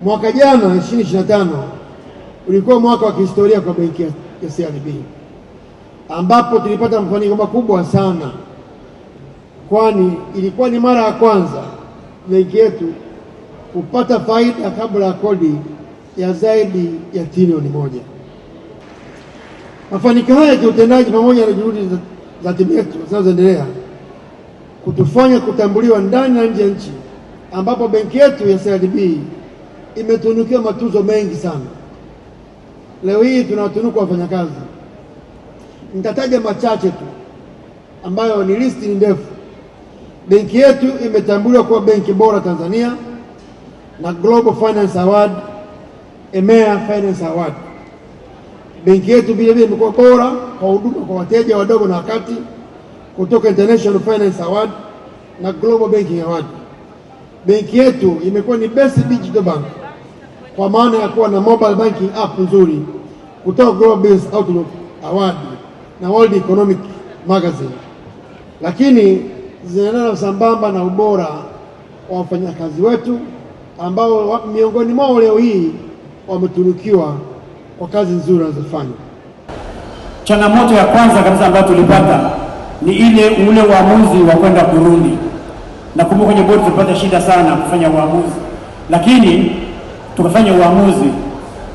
Mwaka jana 2025 ulikuwa mwaka wa kihistoria kwa benki ya CRDB, ambapo tulipata mafanikio makubwa sana, kwani ilikuwa ni mara ya kwanza benki yetu kupata faida kabla ya kodi ya zaidi ya trilioni 1. Mafanikio haya ya kiutendaji pamoja na juhudi za timu yetu zinazoendelea kutufanya kutambuliwa ndani na nje ya nchi, ambapo benki yetu ya CRDB imetunukiwa matuzo mengi sana. Leo hii tunawatunuku wafanyakazi. Nitataja machache tu ambayo ni listi ni ndefu. Benki yetu imetambuliwa kuwa benki bora Tanzania na Global Finance Award, EMEA Finance Award. Benki yetu vile vile imekuwa bora kwa huduma kwa wateja wadogo na wakati kutoka International Finance Award na Global Banking Award. Benki yetu imekuwa ni best digital bank kwa maana ya kuwa na mobile banking app nzuri kutoka Global Business Outlook Award na World Economic Magazine. Lakini zinaendana sambamba na ubora wa wafanyakazi wetu ambao miongoni mwao leo hii wametunukiwa kwa kazi nzuri wanazofanya. Changamoto ya kwanza kabisa ambayo tulipata ni ule uamuzi wa kwenda Burundi. Nakumbuka kwenye board tulipata shida sana kufanya uamuzi, lakini tukafanya uamuzi,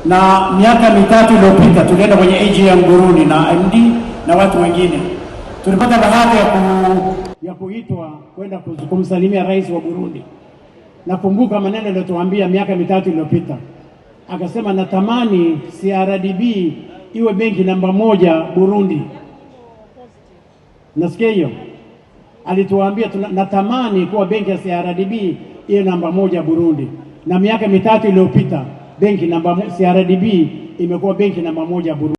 na miaka mitatu iliyopita tulienda kwenye AGM Burundi na MD na watu wengine. Tulipata bahati ya kuitwa kwenda kumsalimia rais wa Burundi. Nakumbuka maneno aliyotuambia miaka mitatu iliyopita, akasema natamani CRDB iwe benki namba 1 Burundi. Nasikia hiyo? Alituambia natamani kuwa benki ya CRDB iwe namba 1 Burundi. Na miaka mitatu iliyopita CRDB imekuwa benki namba 1 Burundi.